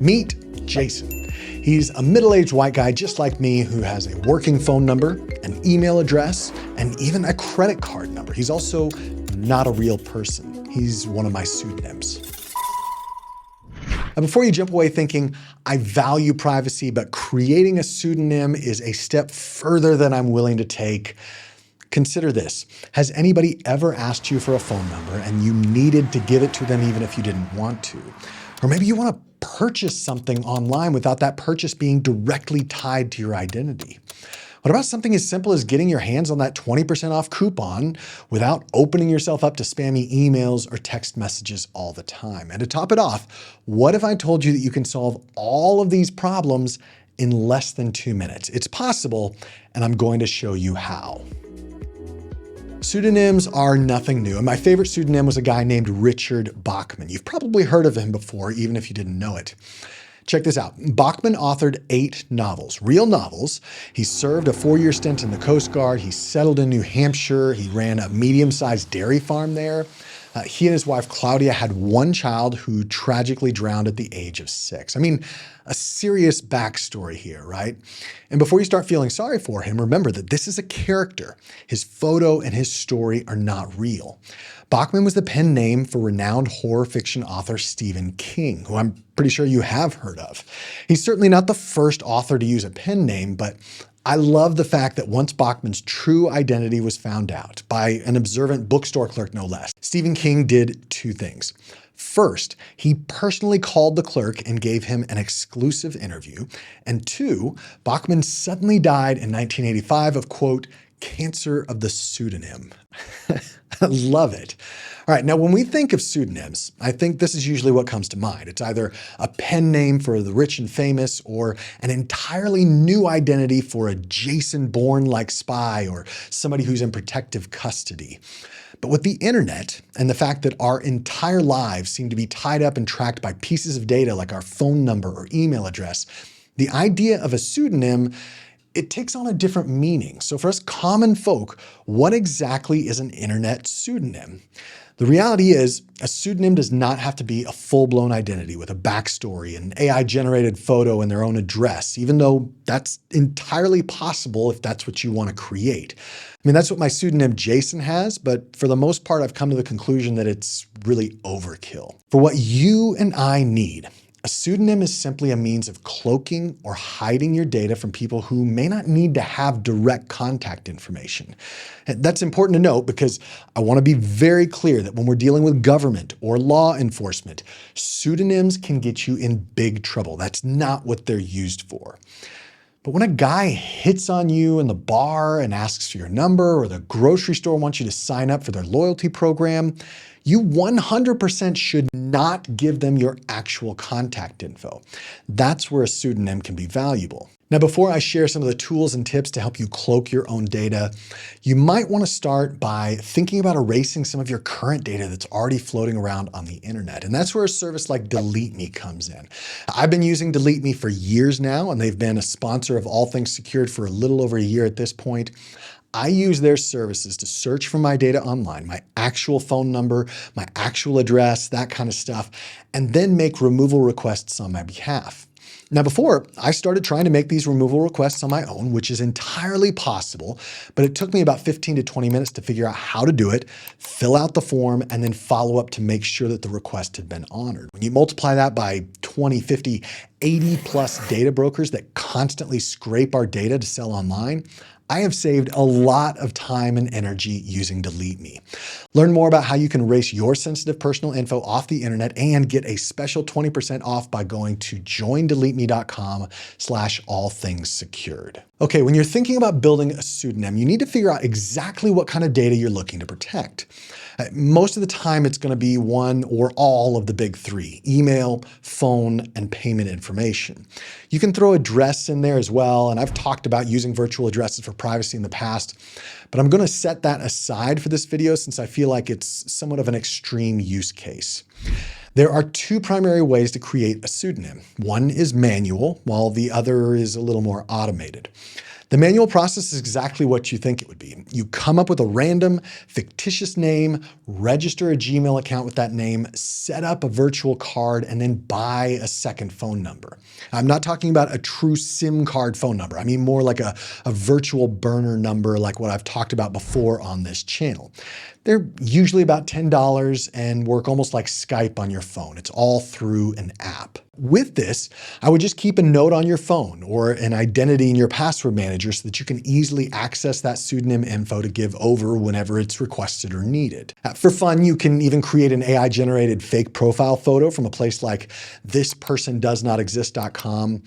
Meet Jason. He's a middle-aged white guy just like me who has a working phone number, an email address, and even a credit card number. He's also not a real person. He's one of my pseudonyms. Now, before you jump away thinking, I value privacy, but creating a pseudonym is a step further than I'm willing to take, consider this. Has anybody ever asked you for a phone number and you needed to give it to them even if you didn't want to? Or maybe you want to purchase something online without that purchase being directly tied to your identity. What about something as simple as getting your hands on that 20% off coupon without opening yourself up to spammy emails or text messages all the time? And to top it off, what if I told you that you can solve all of these problems in less than 2 minutes? It's possible, and I'm going to show you how. Pseudonyms are nothing new, and my favorite pseudonym was a guy named Richard Bachman. You've probably heard of him before, even if you didn't know it. Check this out. Bachman authored 8 novels, real novels. He served a 4-year stint in the Coast Guard. He settled in New Hampshire. He ran a medium-sized dairy farm there. He and his wife, Claudia, had 1 child who tragically drowned at the age of 6. I mean, a serious backstory here, right? And before you start feeling sorry for him, remember that this is a character. His photo and his story are not real. Bachman was the pen name for renowned horror fiction author Stephen King, who I'm pretty sure you have heard of. He's certainly not the first author to use a pen name, but I love the fact that once Bachman's true identity was found out, by an observant bookstore clerk no less, Stephen King did 2 things. First, he personally called the clerk and gave him an exclusive interview. And 2, Bachman suddenly died in 1985 of, quote, cancer of the pseudonym. I love it. All right, now when we think of pseudonyms, I think this is usually what comes to mind. It's either a pen name for the rich and famous or an entirely new identity for a Jason Bourne-like spy or somebody who's in protective custody. But with the internet and the fact that our entire lives seem to be tied up and tracked by pieces of data like our phone number or email address, the idea of a pseudonym, it takes on a different meaning. So for us common folk, what exactly is an internet pseudonym? The reality is, a pseudonym does not have to be a full-blown identity with a backstory, an AI-generated photo, and their own address, even though that's entirely possible if that's what you want to create. I mean, that's what my pseudonym Jason has, but for the most part, I've come to the conclusion that it's really overkill. For what you and I need, a pseudonym is simply a means of cloaking or hiding your data from people who may not need to have direct contact information. That's important to note because I want to be very clear that when we're dealing with government or law enforcement, pseudonyms can get you in big trouble. That's not what they're used for. But when a guy hits on you in the bar and asks for your number, or the grocery store wants you to sign up for their loyalty program, you 100% should not give them your actual contact info. That's where a pseudonym can be valuable. Now, before I share some of the tools and tips to help you cloak your own data, you might want to start by thinking about erasing some of your current data that's already floating around on the internet. And that's where a service like Delete Me comes in. I've been using Delete Me for years now, and they've been a sponsor of All Things Secured for a little over a year at this point. I use their services to search for my data online, my actual phone number, my actual address, that kind of stuff, and then make removal requests on my behalf. Now, before, I started trying to make these removal requests on my own, which is entirely possible, but it took me about 15 to 20 minutes to figure out how to do it, fill out the form, and then follow up to make sure that the request had been honored. When you multiply that by 20, 50, 80 plus data brokers that constantly scrape our data to sell online, I have saved a lot of time and energy using Delete Me. Learn more about how you can erase your sensitive personal info off the internet and get a special 20% off by going to joindeleteme.com/allthingssecured. Okay, when you're thinking about building a pseudonym, you need to figure out exactly what kind of data you're looking to protect. Most of the time, it's going to be one or all of the big 3: email, phone, and payment information. You can throw address in there as well, and I've talked about using virtual addresses for privacy in the past, but I'm going to set that aside for this video since I feel like it's somewhat of an extreme use case. There are 2 primary ways to create a pseudonym. One is manual, while the other is a little more automated. The manual process is exactly what you think it would be. You come up with a random, fictitious name, register a Gmail account with that name, set up a virtual card, and then buy a second phone number. I'm not talking about a true SIM card phone number. I mean more like a virtual burner number like what I've talked about before on this channel. They're usually about $10 and work almost like Skype on your phone. It's all through an app. With this, I would just keep a note on your phone or an identity in your password manager so that you can easily access that pseudonym info to give over whenever it's requested or needed. For fun, you can even create an AI-generated fake profile photo from a place like thispersondoesnotexist.com.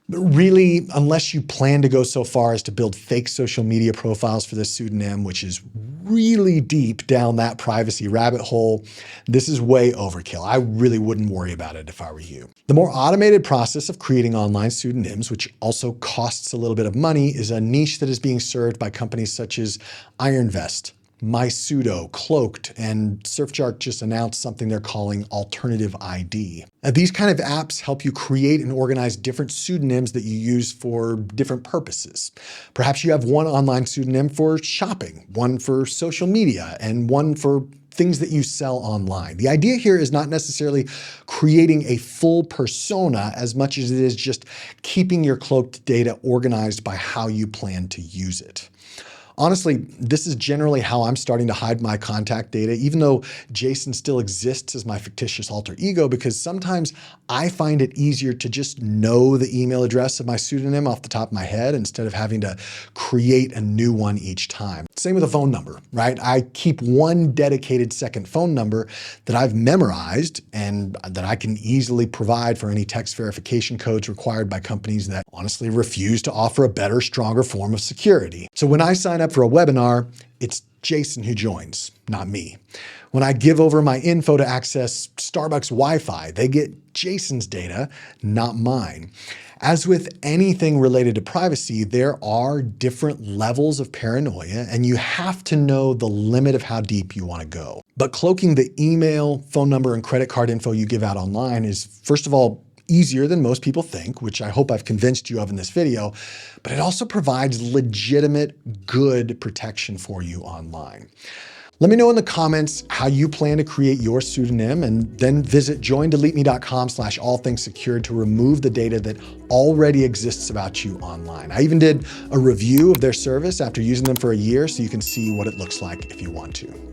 But really, unless you plan to go so far as to build fake social media profiles for this pseudonym, which is really deep down that privacy rabbit hole, this is way overkill. I really wouldn't worry about it if I were you. The more automated process of creating online pseudonyms, which also costs a little bit of money, is a niche that is being served by companies such as IronVest, MySudo, Cloaked, and Surfshark just announced something they're calling Alternative ID. Now, these kind of apps help you create and organize different pseudonyms that you use for different purposes. Perhaps you have one online pseudonym for shopping, one for social media, and one for things that you sell online. The idea here is not necessarily creating a full persona as much as it is just keeping your cloaked data organized by how you plan to use it. Honestly, this is generally how I'm starting to hide my contact data, even though Jason still exists as my fictitious alter ego, because sometimes I find it easier to just know the email address of my pseudonym off the top of my head instead of having to create a new one each time. Same with a phone number, right? I keep one dedicated second phone number that I've memorized and that I can easily provide for any text verification codes required by companies that honestly refuse to offer a better, stronger form of security. So when I sign up for a webinar, it's Jason who joins, not me. When I give over my info to access Starbucks Wi-Fi, they get Jason's data, not mine. As with anything related to privacy, there are different levels of paranoia, and you have to know the limit of how deep you want to go. But cloaking the email, phone number, and credit card info you give out online is, first of all, easier than most people think, which I hope I've convinced you of in this video, but it also provides legitimate, good protection for you online. Let me know in the comments how you plan to create your pseudonym, and then visit joindeleteme.com/allthingssecured to remove the data that already exists about you online. I even did a review of their service after using them for a year, so you can see what it looks like if you want to.